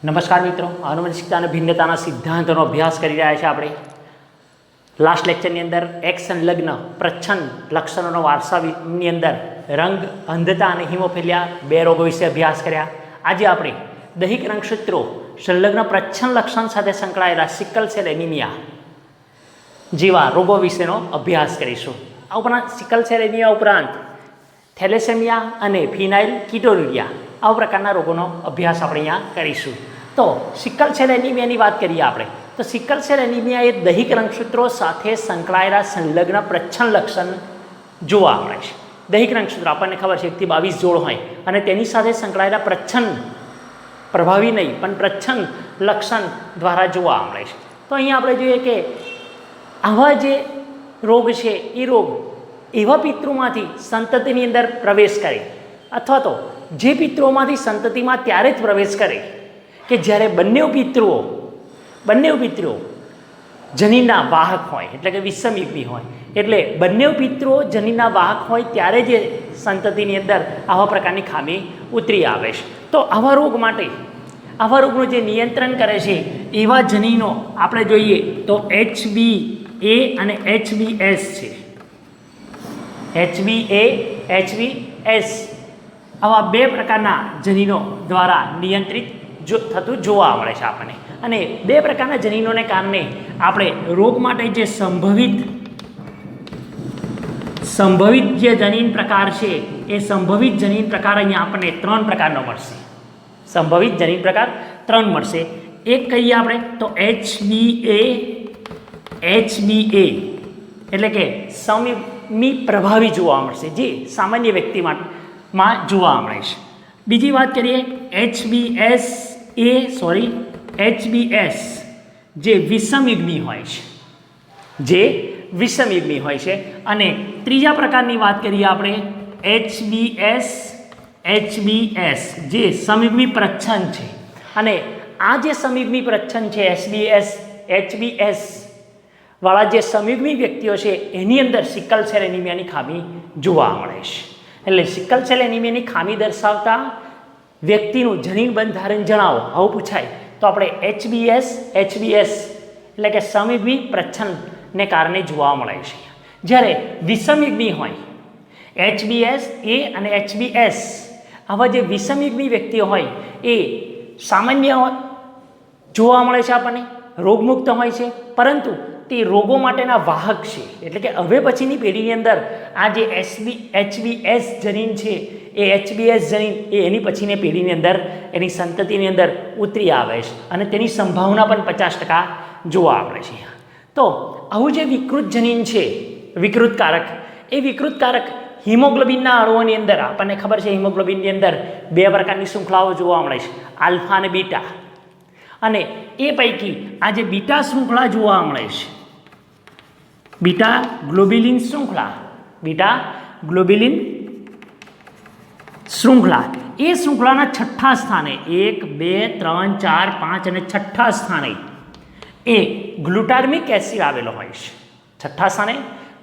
નમસ્કાર મિત્રો, આનુવંશિકતા અને ભિન્નતાના સિદ્ધાંતોનો અભ્યાસ કરી રહ્યા છે આપણે. લાસ્ટ લેક્ચરની અંદર એક સંલગ્ન પ્રચ્છન્ન લક્ષણોનો વારસાની અંદર રંગ, અંધતા અને હિમોફિલિયા બે રોગો વિશે અભ્યાસ કર્યા. આજે આપણે દૈહિક રંગસૂત્રો સંલગ્ન પ્રચ્છન્ન લક્ષણ સાથે સંકળાયેલા સિકલ સેલ એનિમિયા જેવા રોગો વિશેનો અભ્યાસ કરીશું. આ ઉપરાંત સિકલ સેલ એનિમિયા ઉપરાંત થેલેસેમિયા અને ફિનાઇલ કીટોન્યુરિયા આવા પ્રકારના રોગોનો અભ્યાસ આપણે અહીંયા કરીશું. તો સિકલ સેલ એનિમિયાની વાત કરીએ આપણે તો સિકલ સેલ એનિમિયા એ દૈહિક રંગસૂત્રો સાથે સંકળાયેલા સંલગ્ન પ્રચ્છન્ન લક્ષણ જોવા મળે છે. દૈહિક રંગસૂત્રો આપણને ખબર છે 1 થી 22 જોડ હોય અને તેની સાથે સંકળાયેલા પ્રચ્છન્ન, પ્રભાવી નહીં પણ પ્રચ્છન્ન લક્ષણ દ્વારા જોવા મળે છે. તો અહીંયા આપણે જોઈએ કે આવા જે રોગ છે એ રોગ એવા પિતૃમાંથી સંતતિની અંદર પ્રવેશ કરે અથવા તો જે પિતૃઓમાંથી સંતતિમાં ત્યારે જ પ્રવેશ કરે કે જ્યારે બંને પિતૃઓ જનીનના વાહક હોય, એટલે કે વિષમયુગ્મી હોય. એટલે બંને પિતૃઓ જનીનના વાહક હોય ત્યારે જ સંતતિની અંદર આવા પ્રકારની ખામી ઉતરી આવે છે. તો આવા રોગનું જે નિયંત્રણ કરે છે એવા જનીનો આપણે જોઈએ તો HbA અને HbS છે. HbA, HbS આવા બે પ્રકારના જનીનો દ્વારા નિયંત્રિત થતું જોવા મળે છે આપણને. અને બે પ્રકારના જનીનોને કારણે આપણે રોગ માટે જે સંભવિત જે જનીન પ્રકાર છે એ સંભવિત જનીન પ્રકાર અહીંયા આપણને 3 પ્રકારનો મળશે. સંભવિત જનીન પ્રકાર 3 મળશે. એક કહીએ આપણે તો HbA એટલે કે સમી પ્રભાવી જોવા મળશે, જે સામાન્ય વ્યક્તિમાં જોવા મળે છે. બીજી વાત કરીએ HbS જે વિષમયુગ્મી હોય છે. અને ત્રીજા પ્રકારની વાત કરીએ આપણે HbS જે સમયુગ્મી પ્રચ્છન્ન છે. અને આ જે સમયુગ્મી પ્રચ્છન્ન છે HbS વાળા જે સમયુગ્મી વ્યક્તિઓ છે એની અંદર સિકલ સેલ એનિમિયાની ખામી જોવા મળે છે. એટલે સિકલ સેલ એનિમિયાની ખામી દર્શાવતા વ્યક્તિનું જનીન બંધારણ જણાવો આવું પૂછાય તો આપણે HbS એટલે કે સમયુગ્મી પ્રચ્છન્નને કારણે જોવા મળે છે. જ્યારે વિષમયુગ્મી હોય HbS અને HbS આવા જે વિષમયુગ્મી વ્યક્તિઓ હોય એ સામાન્ય જોવા મળે છે, આપણને રોગમુક્ત હોય છે, પરંતુ તે રોગો માટેના વાહક છે. એટલે કે હવે પછીની પેઢીની અંદર આ જે HbS જનીન છે એ HbS જનીન એની પછીની પેઢીની અંદર એની સંતતિની અંદર ઉતરી આવે છે અને તેની સંભાવના પણ 50% જોવા મળે છે. તો આવું જે વિકૃત જનીન છે, વિકૃતકારક હિમોગ્લોબિનના અણુઓની અંદર આપણને ખબર છે હિમોગ્લોબિનની અંદર 2 પ્રકારની શૃંખલાઓ જોવા મળે છે, આલ્ફા અને બીટા. અને એ પૈકી આ જે બીટા શૃંખલા જોવા મળે છે, બીટા ગ્લોબ્યુલિન શૃંખલા એ શૃંખલાના 6થા સ્થાને 1, 2, 3, 4, 5 અને 6થા સ્થાને એ ગ્લુટામિક એસિડ આવેલો હોય છે. 6થા સ્થાને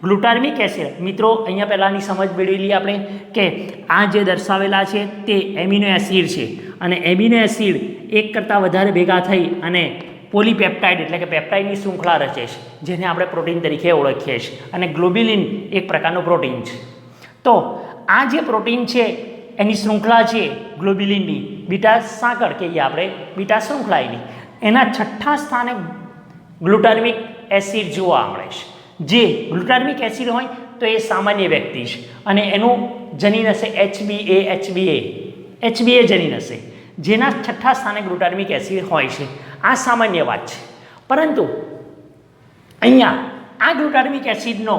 ગ્લુટામિક એસિડ. મિત્રો અહીંયા પહેલાંની સમજ મેળવી લઈએ આપણે કે આ જે દર્શાવેલા છે તે એમિનો એસિડ છે અને એમિનો એસિડ એક કરતાં વધારે ભેગા થઈ અને પોલીપેપ્ટાઇડ એટલે કે પેપ્ટાઇડની શૃંખલા રચે છે, જેને આપણે પ્રોટીન તરીકે ઓળખીએ છીએ. અને ગ્લોબ્યુલિન એક પ્રકારનું પ્રોટીન છે. તો આ જે પ્રોટીન છે એની શૃંખલા છે ગ્લોબ્યુલિનની, બીટા સાંકળ કહીએ આપણે, બીટા શૃંખલા એના 6થા સ્થાને ગ્લુટામિક એસિડ જોવા મળે છે. જે ગ્લુટામિક એસિડ હોય તો એ સામાન્ય વ્યક્તિ છે અને એનું જનીન હશે HbA જનીન હશે, જેના 6થા સ્થાને ગ્લુટામિક એસિડ હોય છે. આ સામાન્ય વાત છે. પરંતુ અહીંયા આ ગ્લુટામિક એસિડનો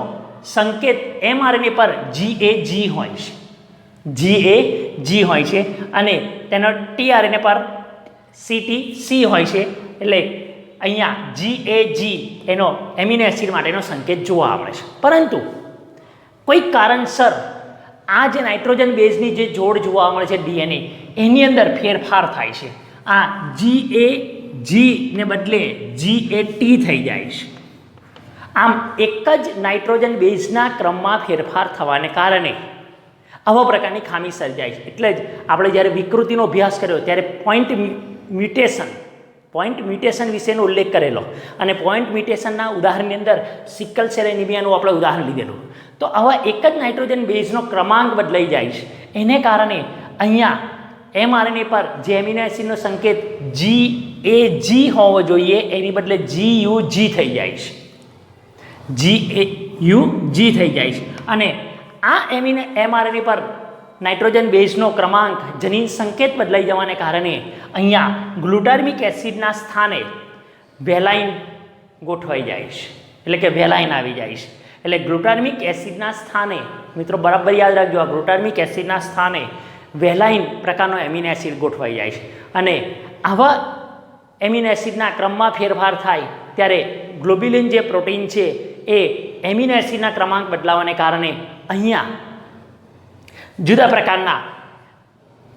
સંકેત mRNA પર GAG હોય છે અને તેનો tRNA પર CTC હોય છે. એટલે અહીંયા GAG એનો એમિનો એસિડ માટેનો સંકેત જોવા મળે છે. પરંતુ કોઈક કારણસર આ જે નાઇટ્રોજન બેઝની જે જોડ જોવા મળે છે DNA એની અંદર ફેરફાર થાય છે. આ GAG ને બદલે GAT થઈ જાય છે. આમ એક જ નાઇટ્રોજન બેઝના ક્રમમાં ફેરફાર થવાને કારણે આવા પ્રકારની ખામી સર્જાય છે. એટલે જ આપણે જ્યારે વિકૃતિનો અભ્યાસ કર્યો ત્યારે પોઈન્ટ મ્યુટેશન વિશેનો ઉલ્લેખ કરેલો અને પોઈન્ટ મ્યુટેશનના ઉદાહરણની અંદર સિકલ સેલ એનિમિયાનું આપણે ઉદાહરણ લીધેલું. તો આવા એક જ નાઇટ્રોજન બેઝનો ક્રમાંક બદલાઈ જાય છે, એને કારણે અહીંયા mRNA પર જે એમિનો એસિડનો સંકેત GAG હોવો જોઈએ એની બદલે GUG થઈ જાય છે. GAUG થઈ જાય છે અને આ mRNA પર નાઇટ્રોજન બેઝનો ક્રમાંક જનીન સંકેત બદલાઈ જવાને કારણે અહીંયા ગ્લુટામિક એસિડના સ્થાને વેલાઇન ગોઠવાઈ જાય છે, એટલે કે વેલાઇન આવી જાય છે. એટલે ગ્લુટામિક એસિડના સ્થાને, મિત્રો બરાબર યાદ રાખજો, આ ગ્લુટામિક એસિડના સ્થાને વેલાઇન પ્રકારનો એમિનો એસિડ ગોઠવાઈ જાય છે અને આવા એમિનો એસિડના ક્રમમાં ફેરફાર થાય ત્યારે ગ્લોબ્યુલિન જે પ્રોટીન છે એ એમિનો એસિડના ક્રમાંક બદલાવાને કારણે અહીંયા જુદા પ્રકારના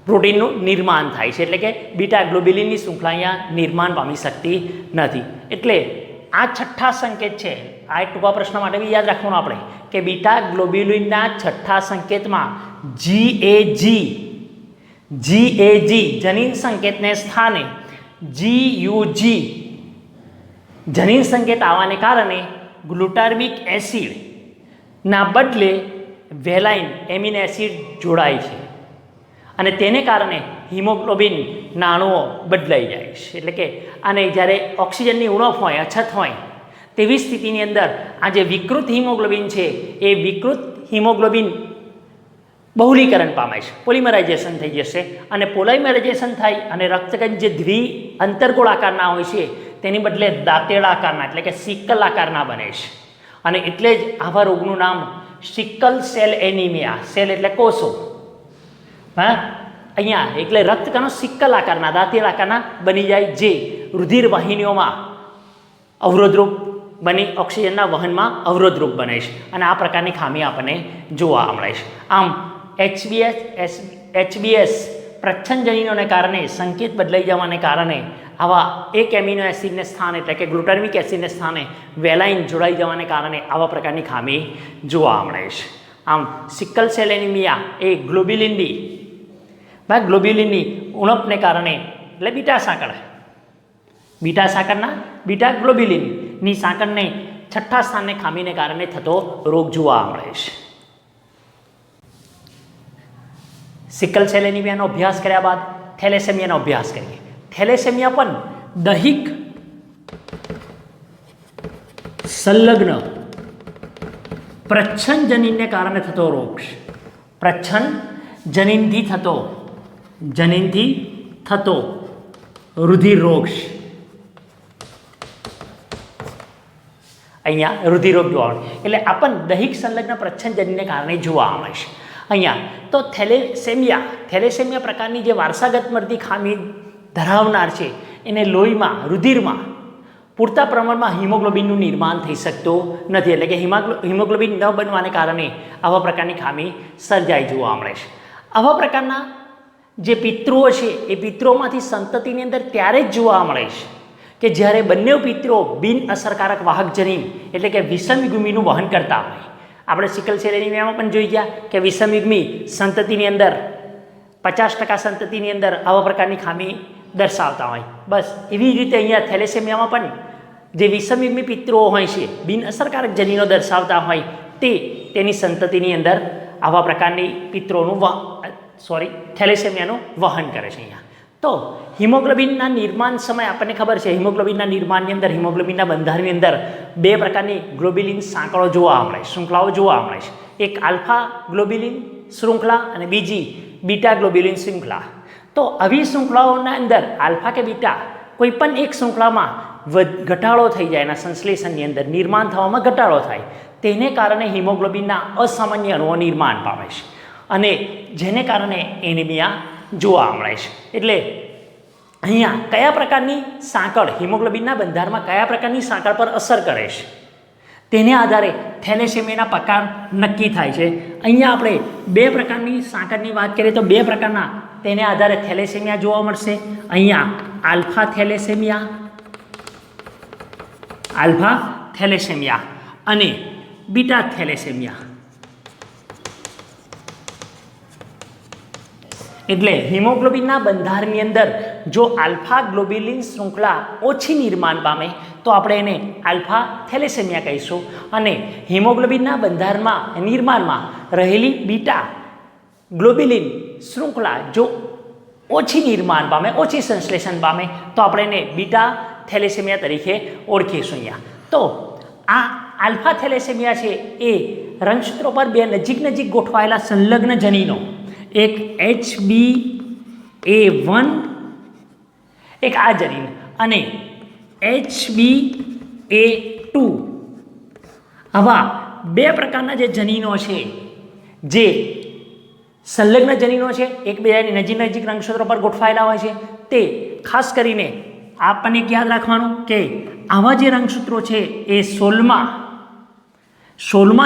પ્રોટીનનું નિર્માણ થાય છે, એટલે કે બીટા ગ્લોબ્યુલિનની શૃંખલા અહીંયા નિર્માણ પામી શકતી નથી. એટલે આ છઠ્ઠા સંકેત છે, આ એક ટૂંકા પ્રશ્ન માટે બી યાદ રાખવાનું આપણે કે બીટા ગ્લોબ્યુલિનના છઠ્ઠા સંકેતમાં GAG જનીન સંકેતને સ્થાને GUG જનીન સંકેત આવવાને કારણે ગ્લુટામિક એસિડના બદલે વેલાઇન એમિનો એસિડ જોડાય છે અને તેને કારણે હિમોગ્લોબિનના અણુઓ બદલાઈ જાય છે. એટલે કે આને જ્યારે ઓક્સિજનની ઉણપ હોય, અછત હોય તેવી સ્થિતિની અંદર આ જે વિકૃત હિમોગ્લોબિન છે એ વિકૃત હિમોગ્લોબિન બહુલીકરણ પામે છે, પોલિમરાઇઝેશન થઈ જશે અને પોલિમરાઇઝેશન થાય અને રક્તકણ જે અંતર્ગોળ આકારના હોય છે તેની બદલે દાંતેડા આકારના, એટલે કે સિકલ આકારના બને છે અને એટલે જ આવા રોગનું નામ સિકલ સેલ એનિમિયા, સેલ એટલે કોષો, હા અહીંયા એટલે રક્તકણો સિકલ આકારના, દાંતેડા આકારના બની જાય, જે રુધિર વાહિનીઓમાં અવરોધરૂપ બની ઓક્સિજનના વહનમાં અવરોધરૂપ બને છે અને આ પ્રકારની ખામી આપણને જોવા મળે છે. આમ HBS પ્રચ્છન્ન જનીનોને કારણે સંકેત બદલાઈ જવાને કારણે આવા એક એમિનો એસિડને સ્થાને, એટલે કે ગ્લુટામિક એસિડને સ્થાને વેલાઇન જોડાઈ જવાને કારણે આવા પ્રકારની ખામી જોવા મળે છે. આમ સિકલ સેલ એનિમિયા એ ગ્લોબ્યુલિનની ઉણપને કારણે, એટલે બીટા ગ્લોબ્યુલિનની સાંકળને છઠ્ઠા સ્થાનને ખામીને કારણે થતો રોગ જોવા મળે છે. સિકલ સેલ એનિમિયાનો અભ્યાસ કર્યા બાદ થેલેસેમિયાનો અભ્યાસ કરીએ. થેલેસેમિયા પણ દૈહિક સંલગ્ન પ્રચ્છન્ન જનીનને કારણે થતો રોગ છે. પ્રચ્છન્ન જનીનથી થતો રુધિર રોગ છે. અહીંયા રુધિર રોગ જોવા મળે, એટલે આ પણ દૈહિક સંલગ્ન પ્રચ્છન્ન જનીનને કારણે જોવા મળે છે. અહીંયા તો થેલેસેમિયા પ્રકારની જે વારસાગત મળતી ખામી ધરાવનાર છે એને લોહીમાં, રુધિરમાં પૂરતા પ્રમાણમાં હિમોગ્લોબિનનું નિર્માણ થઈ શકતું નથી, એટલે કે હિમોગ્લોબિન ન બનવાને કારણે આવા પ્રકારની ખામી સર્જાઈ જોવા મળે છે. આવા પ્રકારના જે પિતૃઓ છે એ પિતૃઓમાંથી સંતતિની અંદર ત્યારે જ જોવા મળે છે કે જ્યારે બંને પિતૃઓ બિન અસરકારક વાહક જનીન, એટલે કે વિષમયુગ્મીનું વહન કરતા હોય. આપણે સિકલ સેલ એનિમિયામાં પણ જોઈ ગયા કે વિષમયુગ્મી સંતતિની અંદર 50% સંતતિની અંદર આવા પ્રકારની ખામી દર્શાવતા હોય. બસ એવી રીતે અહીંયા થેલેસેમિયામાં પણ જે વિષમયુગ્મી પિતૃઓ હોય છે, બિન અસરકારક જનીનો દર્શાવતા હોય તેની સંતતિની અંદર આવા પ્રકારની પિતૃઓનું થેલેસેમિયાનું વહન કરે છે. અહીંયા તો હિમોગ્લોબિનના નિર્માણ સમય આપણને ખબર છે, હિમોગ્લોબિનના નિર્માણની અંદર, હિમોગ્લોબિનના બંધારણની અંદર બે પ્રકારની ગ્લોબ્યુલિન સાંકળો જોવા મળે, શૃંખલાઓ જોવા મળે છે. એક આલ્ફા ગ્લોબ્યુલિન શૃંખલા અને બીજી બીટા ગ્લોબ્યુલિન શૃંખલા. તો આવી શૃંખલાઓના અંદર આલ્ફા કે બીટા કોઈ પણ એક શૃંખલામાં ઘટાડો થઈ જાય, એના સંશ્લેષણની અંદર નિર્માણ થવામાં ઘટાડો થાય, તેને કારણે હિમોગ્લોબિનના અસામાન્ય અણુઓ નિર્માણ પામે છે અને જેને કારણે એનિમિયા જોવા મળે છે. એટલે અહીંયા કયા પ્રકારની સાંકળ હિમોગ્લોબિનના બંધારણમાં કયા પ્રકારની સાંકળ પર અસર કરે છે તેને આધારે થેલેસેમિયાના પ્રકાર નક્કી થાય છે. અહીંયા આપણે બે પ્રકારની સાંકળની વાત કરીએ તો બે પ્રકારના તેને આધારે થેલેસેમિયા જોવા મળશે. અહીંયા આલ્ફા થેલેસેમિયા અને બીટા થેલેસેમિયા. એટલે હિમોગ્લોબિનના બંધારણની અંદર જો આલ્ફા ગ્લોબ્યુલિન શૃંખલા ઓછી નિર્માણ પામે તો આપણે એને આલ્ફા થેલેસેમિયા કહીશું, અને હિમોગ્લોબિનના બંધારણમાં નિર્માણમાં રહેલી બીટા ગ્લોબ્યુલિન શૃંખલા જો ઓછી નિર્માણ પામે, ઓછી સંશ્લેષણ પામે તો આપણે એને બીટા થેલેસેમિયા તરીકે ઓળખીશું. અહીંયા તો આ આલ્ફા થેલેસેમિયા છે એ રંગસૂત્રો પર બે નજીક નજીક ગોઠવાયેલા સંલગ્ન જનીનો, એક HbA1 એક આ જનીન અને HbA2 આવા બે પ્રકારના જે જનીનો છે જે સંલગ્ન જનીનો છે, એકબીજાની નજીક નજીક રંગસૂત્રો પર ગોઠવાયેલા હોય છે, તે ખાસ કરીને આપણને યાદ રાખવાનું કે આવા જે રંગસૂત્રો છે એ 16મા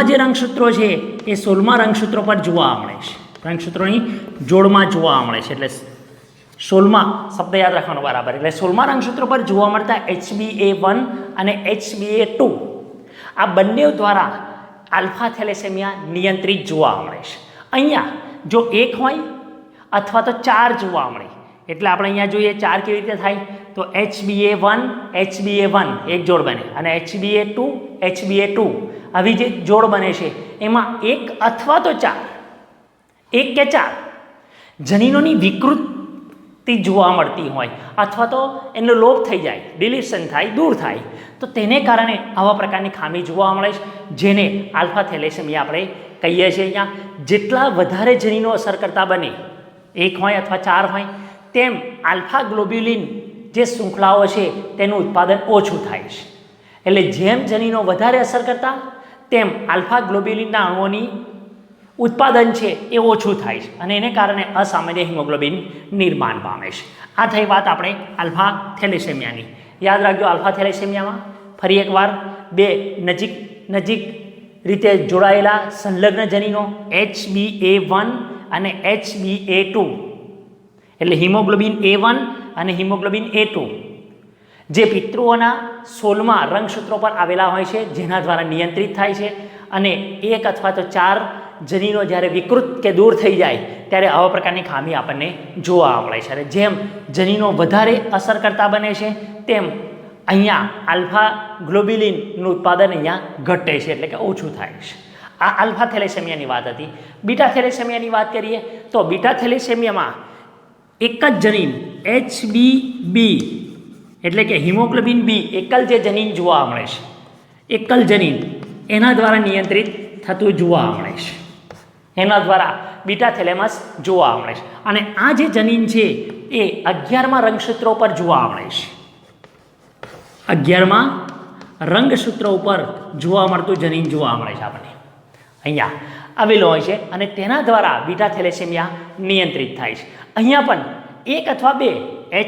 જે રંગસૂત્રો છે એ 16મા રંગસૂત્રો પર જોવા મળે છે, રંગસૂત્રોની જોડમાં જોવા મળે છે. એટલે 16મા શબ્દ યાદ રાખવાનો બરાબર. એટલે 16મા રંગસૂત્રો પર જોવા મળતા HbA1 અને HbA2 આ બંને દ્વારા આલ્ફા થેલેસેમિયા નિયંત્રિત જોવા મળે છે. અહીંયા જો એક હોય અથવા તો 4 જોવા મળે, એટલે આપણે અહીંયા જોઈએ 4 કેવી રીતે થાય તો HbA1 એક જોડ બને, અને HbA2 આવી જે જોડ બને છે એમાં એક અથવા તો 4, એક કે 4 જનીનોની વિકૃતિ જોવા મળતી હોય અથવા તો એનો લોપ થઈ જાય, ડિલીશન થાય, દૂર થાય, તો તેને કારણે આવા પ્રકારની ખામી જોવા મળે છે, જેને આલ્ફા થેલેસેમિયા આપણે કહીએ છીએ. અહીંયા જેટલા વધારે જનીનો અસર કરતા બને, એક હોય અથવા 4 હોય, તેમ આલ્ફા ગ્લોબ્યુલિન જે શૃંખલાઓ છે તેનું ઉત્પાદન ઓછું થાય છે. એટલે જેમ જનીનો વધારે અસર કરતા તેમ આલ્ફા ગ્લોબ્યુલિનના અણુઓની ઉત્પાદન છે એ ઓછું થાય છે, અને એને કારણે અસામાન્ય હિમોગ્લોબિન નિર્માણ પામે છે. આ થઈ વાત આપણે આલ્ફા થેલેસેમિયાની. યાદ રાખજો, આલ્ફા થેલેસેમિયામાં ફરી એકવાર બે નજીક રીતે જોડાયેલા સંલગ્ન જનીનો HbA1 અને HbA2, એટલે હિમોગ્લોબિન A1 અને હિમોગ્લોબિન A2 જે પિતૃઓના 16મા રંગસૂત્રો પર આવેલા હોય છે, જેના દ્વારા નિયંત્રિત થાય છે, અને એક અથવા તો 4 જનીનો જ્યારે વિકૃત કે દૂર થઈ જાય ત્યારે આવા પ્રકારની ખામી આપણને જોવા મળે છે. અને જેમ જનીનો વધારે અસર કરતા બને છે તેમ અહીંયા આલ્ફા ગ્લોબ્યુલિનનું ઉત્પાદન અહીંયા ઘટે છે, એટલે કે ઓછું થાય છે. આ આલ્ફા થેલેસેમિયાની વાત હતી. બીટા થેલેસેમિયાની વાત કરીએ તો બીટા થેલેસેમિયામાં એક જ જનીન HbB એટલે કે હિમોગ્લોબિન B એકલ જે જનીન જોવા મળે છે, એકલ જનીન એના દ્વારા નિયંત્રિત થતું જોવા મળે છે, એના દ્વારા બીટા થેલેમસ જોવા મળે છે. અને આ જે જનીન છે એ 11મા રંગસૂત્રો પર જોવા મળે છે, 11મા રંગસૂત્રો ઉપર જોવા મળતું જનીન જોવા મળે છે આપણને અહીંયા આવેલો હોય છે, અને તેના દ્વારા બીટા થેલેસેમિયા નિયંત્રિત થાય છે. અહીંયા પણ એક અથવા બે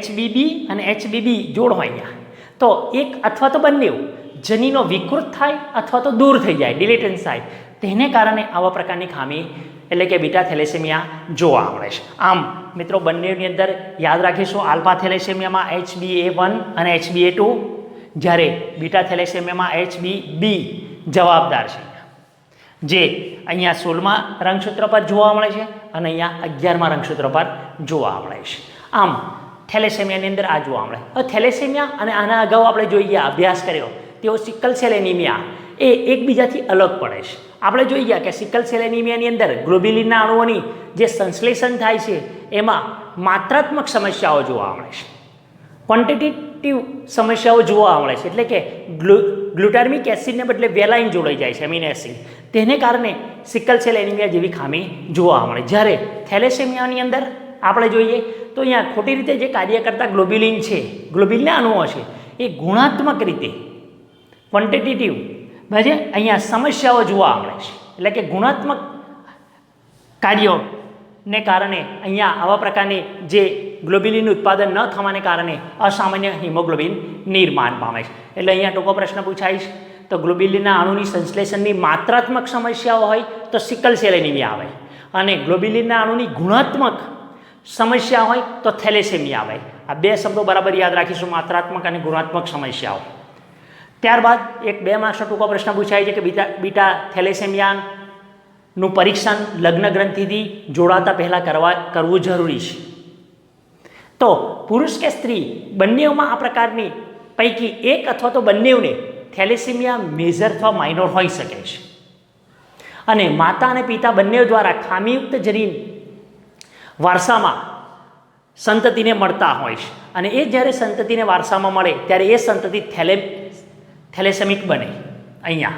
HbB અને HbB જોડ હોય અહીંયા, તો એક અથવા તો બંને જનીનો વિકૃત થાય અથવા તો દૂર થઈ જાય, ડિલેટન્સ થાય, તેને કારણે આવા પ્રકારની ખામી એટલે કે બીટા થેલેસેમિયા જોવા મળે છે. આમ મિત્રો બંનેની અંદર યાદ રાખીશું, આલ્ફા થેલેસેમિયામાં HbA1 અને HbA2, જ્યારે બીટા થેલેસેમિયામાં HbB જવાબદાર છે, જે અહીંયા 16મા રંગસૂત્ર પર જોવા મળે છે અને અહીંયા 11મા રંગસૂત્ર પર જોવા મળે છે. આમ થેલેસેમિયાની અંદર આ જોવા મળે. હવે થેલેસેમિયા અને આના અગાઉ આપણે જોઈએ અભ્યાસ કર્યો તેઓ સિકલ સેલ એનિમિયા એ એકબીજાથી અલગ પડે છે. આપણે જોઈ ગયા કે સિકલ સેલ એનિમિયાની અંદર ગ્લોબ્યુલિનના અણુઓની જે સંશ્લેષણ થાય છે એમાં માત્રાત્મક સમસ્યાઓ જોવા મળે છે, ક્વોન્ટિટેટિવ સમસ્યાઓ જોવા મળે છે, એટલે કે ગ્લુટામિક એસિડને બદલે વેલાઇન જોડાઈ જાય છે, એમિનો એસિડ, તેને કારણે સિકલ સેલ એનિમિયા જેવી ખામી જોવા મળે. જ્યારે થેલેસેમિયાની અંદર આપણે જોઈએ તો અહીંયા ખોટી રીતે જે કાર્ય કરતા ગ્લોબ્યુલિન છે, ગ્લોબ્યુલિનના અણુઓ છે, એ ગુણાત્મક રીતે ક્વોન્ટિટેટિવ અહીંયા સમસ્યાઓ જોવા મળે છે, એટલે કે ગુણાત્મક કાર્યોને કારણે અહીંયા આવા પ્રકારની જે ગ્લોબ્યુલિનનું ઉત્પાદન ન થવાને કારણે અસામાન્ય હિમોગ્લોબિન નિર્માણ પામે છે. એટલે અહીંયા ટૂંકો પ્રશ્ન પૂછાય છે તો ગ્લોબ્યુલિનના અણુની સંશ્લેષણની માત્રાત્મક સમસ્યાઓ હોય તો સિકલ સેલ એનિમિયા આવે, અને ગ્લોબ્યુલિનના અણુની ગુણાત્મક સમસ્યા હોય તો થેલેસેમિયા આવે. આ બે શબ્દો બરાબર યાદ રાખીશું, માત્રાત્મક અને ગુણાત્મક સમસ્યાઓ. ત્યારબાદ એક 2 માર્ક્સનો ટૂંકો પ્રશ્ન પૂછાય છે કે બીટા થેલેસેમિયાનું પરીક્ષણ લગ્ન ગ્રંથિથી જોડાતા પહેલાં કરવું જરૂરી છે. તો પુરુષ કે સ્ત્રી બંનેઓમાં આ પ્રકારની પૈકી એક અથવા તો બંનેઓને થેલેસેમિયા મેજર અથવા માઇનોર હોઈ શકે છે. અને માતા અને પિતા બંને દ્વારા ખામીયુક્ત જનીન વારસામાં સંતતિને મળતા હોય છે. અને એ જ્યારે સંતતિને વારસામાં મળે ત્યારે એ સંતતિ થેલેસેમિક બને અહીંયા.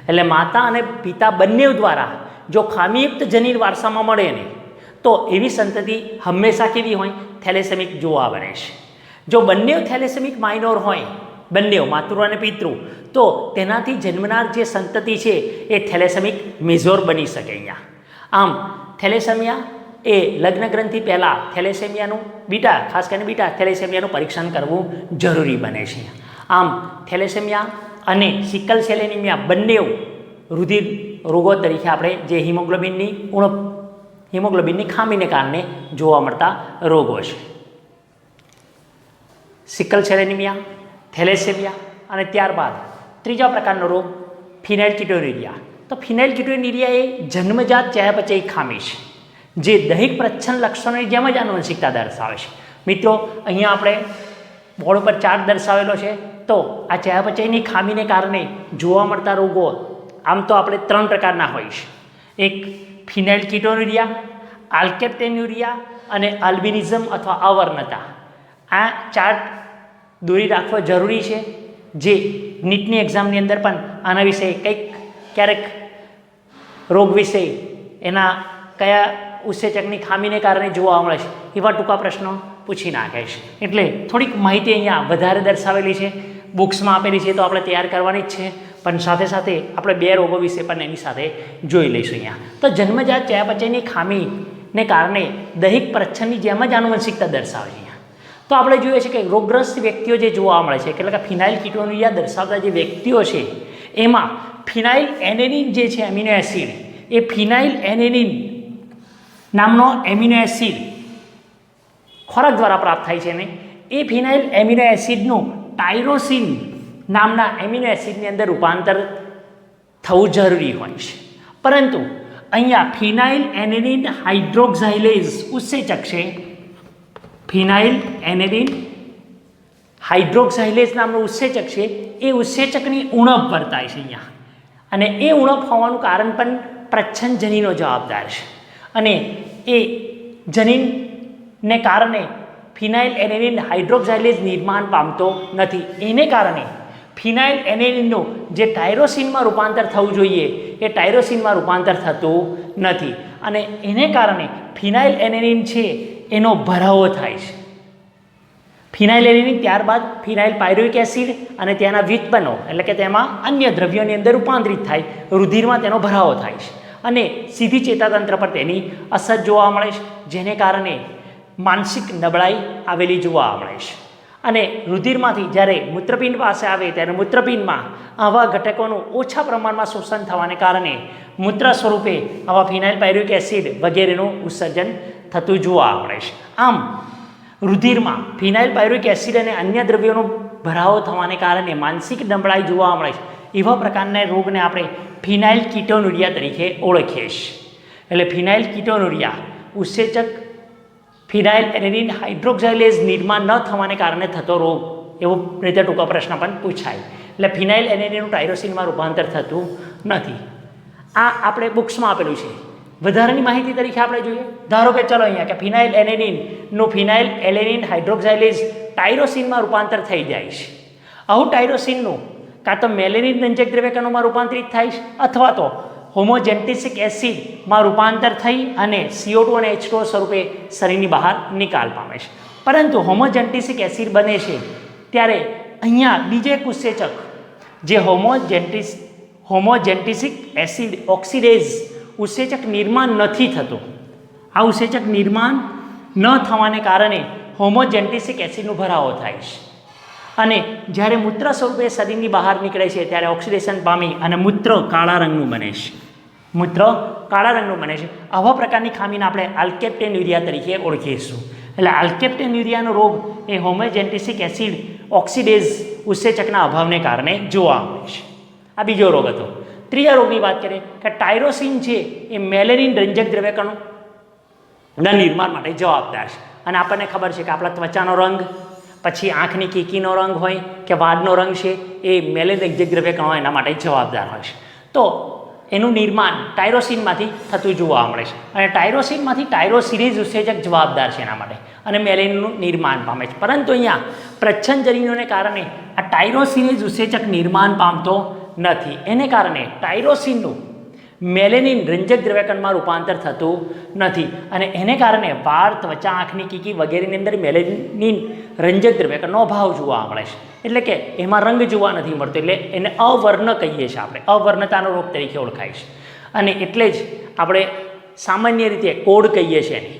એટલે માતા અને પિતા બંને દ્વારા જો ખામીયુક્ત જનીન વારસામાં મળે ને તો એવી સંતતિ હંમેશા કેવી હોય? થેલેસેમિક જોવા મળે છે. જો બંને થેલેસેમિક માઇનોર હોય, બંને માતૃ અને પિતૃ, તો તેનાથી જન્મનાર જે સંતતિ છે એ થેલેસેમિક મેજોર બની શકે અહીંયા. આમ થેલેસેમિયા એ લગ્ન ગ્રંથિ પહેલાં થેલેસેમિયાનું ખાસ કરીને બીટા થેલેસેમિયાનું પરીક્ષણ કરવું જરૂરી બને છે. આમ થેલેસેમિયા અને સિકલ સેલ એનિમિયા બંને રુધિર રોગો તરીકે આપણે જે હિમોગ્લોબિનની ખામીને કારણે જોવા મળતા રોગો છે. સિકલ સેલ એનિમિયા, થેલેસેમિયા અને ત્યારબાદ ત્રીજા પ્રકારનો રોગ ફિનાઇલકીટોન્યુરિયા. તો ફિનાઇલકીટોન્યુરિયા એ જન્મજાત ચયાપચયી ખામી છે જે દૈહિક પ્રચ્છન્ન લક્ષણોની જેમ જ આનુવંશિકતા દર્શાવે છે. મિત્રો, અહીંયા આપણે બોર્ડ ઉપર ચાર્ટ દર્શાવેલો છે. તો આ ચયાપચયની ખામીને કારણે જોવા મળતા રોગો આમ તો આપણે 3 પ્રકારના હોય છે. એક ફિનાઇલકીટોન્યુરિયા, આલ્કેપ્ટેન્યુરિયા અને આલ્બિનિઝમ અથવા અવર્ણતા. આ ચાર્ટ દોરી રાખવો જરૂરી છે, જે નીટની એક્ઝામની અંદર પણ આના વિશે કંઈક ક્યારેક રોગ વિશે એના કયા ઉત્સેચકની ખામીને કારણે જોવા મળે છે એવા ટૂંકા પ્રશ્નો પૂછી નાખે છે. એટલે થોડીક માહિતી અહીંયા વધારે દર્શાવેલી છે, બુક્સમાં આપેલી છે, તો આપણે તૈયાર કરવાની જ છે. પણ સાથે સાથે આપણે 2 રોગો વિશે પણ એની સાથે જોઈ લઈશું અહીંયા. તો જન્મજાત ચયાપચયની ખામીને કારણે દૈહિક પ્રચ્છન્નની જેમ જ આનુવંશિકતા દર્શાવે છે. તો આપણે જોઈએ છીએ કે રોગગ્રસ્ત વ્યક્તિઓ જે જોવા મળે છે, એટલે કે ફિનાઇલકીટોન્યુરિયા દર્શાવતા જે વ્યક્તિઓ છે એમાં ફિનાઇલ એનેનિન જે છે એમિનો એસિડ, એ ફિનાઇલ એનેનિન નામનો એમિનો એસિડ ખોરાક દ્વારા પ્રાપ્ત થાય છે ને એ ફિનાઇલ એમિનો એસિડનું ટાયરોસિન નામના એમિનો એસિડની અંદર રૂપાંતર થવું જરૂરી હોય છે. પરંતુ અહીંયા ફિનાઇલ એનેનિન હાઇડ્રોક્સાઇલેઝ ઉત્સેચક છે, ફિનાઇલ એનેનિન હાઇડ્રોક્સાઇલેઝ નામનું ઉત્સેચક છે, એ ઉત્સેચકની ઉણપ વર્તાય છે અહીંયા. અને એ ઉણપ હોવાનું કારણ પણ પ્રચ્છન્ન જનીનો જવાબદાર છે. અને એ જનીનને કારણે ફિનાઇલ એનેનિન હાઇડ્રોક્સાઇલેઝ નિર્માણ પામતો નથી. એને કારણે ફિનાઇલ એનેનિનનું જે ટાયરોસિનમાં રૂપાંતર થવું જોઈએ એ ટાયરોસિનમાં રૂપાંતર થતું નથી. અને એને કારણે ફિનાઇલ એનેનિન છે એનો ભરાવો થાય છે. ફિનાઇલ એનેનિન ત્યારબાદ ફિનાઇલ પાયરુવિક એસિડ અને તેના વ્યુત્પન્નો એટલે કે તેમાં અન્ય દ્રવ્યોની અંદર રૂપાંતરિત થાય, રુધિરમાં તેનો ભરાવો થાય છે અને સીધી ચેતાતંત્ર પર તેની અસર જોવા મળે છે, જેને કારણે માનસિક નબળાઈ આવેલી જોવા મળે છે. અને રુધિરમાંથી જ્યારે મૂત્રપિંડ પાસે આવે ત્યારે મૂત્રપિંડમાં આવા ઘટકોનું ઓછા પ્રમાણમાં શોષણ થવાને કારણે મૂત્ર સ્વરૂપે આવા ફિનાઇલ પાયરુવિક એસિડ વગેરેનું ઉત્સર્જન થતું જોવા મળે છે. આમ રુધિરમાં ફિનાઇલ પાયરુવિક એસિડ અને અન્ય દ્રવ્યોનો ભરાવો થવાને કારણે માનસિક નબળાઈ જોવા મળે છે. એવા પ્રકારના રોગને આપણે ફિનાઇલકીટોન્યુરિયા તરીકે ઓળખીએ છીએ. એટલે ફિનાઇલકીટોન્યુરિયા ઉત્સેચક ફિનાઇલ એનેનિન હાઇડ્રોક્સાઇલેઝ નિર્માણ ન થવાને કારણે થતો રોગ, એવો રીતે ટૂંકા પ્રશ્ન પણ પૂછાય. એટલે ફિનાઇલ એનેનિનનું ટાયરોસિનમાં રૂપાંતર થતું નથી. આ આપણે બુક્સમાં આપેલું છે. વધારાની માહિતી તરીકે આપણે જોઈએ, ધારો કે ચલો અહીંયા કે ફિનાઇલ એનેનિનનું ફિનાઇલ એલેનિન હાઇડ્રોક્સાઇલેઝ ટાયરોસિનમાં રૂપાંતર થઈ જાય છે. આવું ટાયરોસિનનું કાં તો મેલેનિન રંજક દ્રવ્યકણોમાં રૂપાંતરિત થાય છે અથવા તો હોમોજેન્ટિસિક એસિડમાં રૂપાંતર થઈ અને CO2 અને H2O સ્વરૂપે શરીરની બહાર નિકાલ પામે છે. પરંતુ હોમોજેન્ટિસિક એસિડ બને છે ત્યારે અહીંયા બીજો એક ઉત્સેચક જે હોમોજેન્ટિસિક એસિડ ઓક્સિડેઝ ઉત્સેચક નિર્માણ નથી થતું. આ ઉત્સેચક નિર્માણ ન થવાને કારણે હોમોજેન્ટિસિક એસિડનો ભરાવો થાય છે અને જ્યારે મૂત્ર સ્વરૂપે શરીરની બહાર નીકળે છે ત્યારે ઓક્સિડેશન પામી અને મૂત્ર કાળા રંગનું બને છે. મૂત્ર કાળા રંગનું બને છે. આવા પ્રકારની ખામીને આપણે આલ્કેપ્ટેન્યુરિયા તરીકે ઓળખીશું. એટલે આલ્કેપ્ટેન્યુરિયાનો રોગ એ હોમોજેન્ટિસિક એસિડ ઓક્સિડેઝ ઉત્સેચકના અભાવને કારણે જોવા મળે છે. આ બીજો રોગ હતો. ત્રીજા રોગની વાત કરીએ કે ટાયરોસિન છે એ મેલેનિન રંજક દ્રવ્યકણોના નિર્માણ માટે જવાબદાર છે અને આપણને ખબર છે કે આપણા ત્વચાનો રંગ, પછી આંખની કીકીનો રંગ હોય કે વાળનો રંગ છે, એ મેલેન રંજક દ્રવ્યકણો એના માટે જવાબદાર હોય છે. તો એનું નિર્માણ ટાયરોસિનમાંથી થતું જોવા મળે છે અને ટાયરોસિનમાંથી ટાયરોસિનેઝ ઉત્સેચક જવાબદાર છે એના માટે અને મેલેનનું નિર્માણ પામે છે. પરંતુ અહીંયા પ્રચ્છન્નજનીનોને કારણે આ ટાયરોસિનેઝ ઉત્સેચક નિર્માણ પામતો નથી. એને કારણે ટાયરોસિનનું મેલેનિન રંજક દ્રવ્યકણમાં રૂપાંતર થતું નથી અને એને કારણે વાળ, ત્વચા, આંખની કીકી વગેરેની અંદર મેલેનિન રંજક દ્રવ્યકણનો અભાવ જોવા મળે છે. એટલે કે એમાં રંગ જોવા નથી મળતો, એટલે એને અવર્ણ કહીએ છીએ આપણે, અવર્ણતાનો રોગ તરીકે ઓળખાય છે. અને એટલે જ આપણે સામાન્ય રીતે કોડ કહીએ છીએ એને.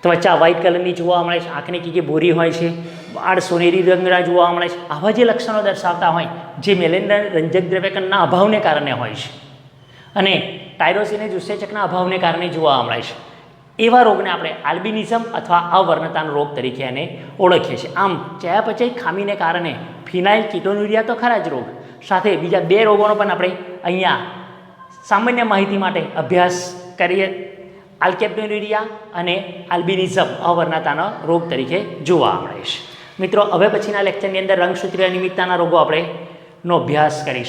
ત્વચા વ્હાઇટ કલરની જોવા મળે છે, આંખની કીકી ભૂરી હોય છે, વાળ સોનેરી રંગના જોવા મળે છે. આવા જે લક્ષણો દર્શાવતા હોય જે મેલેનિન રંજક દ્રવ્યકણના અભાવને કારણે હોય છે અને ટાયરોસિનેઝ ઉત્સેચકના અભાવને કારણે જોવા મળે છે, એવા રોગને આપણે આલ્બિનિઝમ અથવા અવર્ણતાનો રોગ તરીકે એને ઓળખીએ છીએ. આમ ચયાપચય ખામીને કારણે ફિનાઇલ કીટોન્યુરિયા તો ખરા જ રોગ, સાથે બીજા 2 રોગોનો પણ આપણે અહીંયા સામાન્ય માહિતી માટે અભ્યાસ કરીએ. આલ્કેપ્ટોન્યુરિયા અને આલ્બિનિઝમ અવર્ણતાનો રોગ તરીકે જોવા મળે છે. મિત્રો, હવે પછીના લેક્ચરની અંદર રંગસૂત્રીય અનિયમિતતાના રોગો આપણે નો અભ્યાસ કરીશું.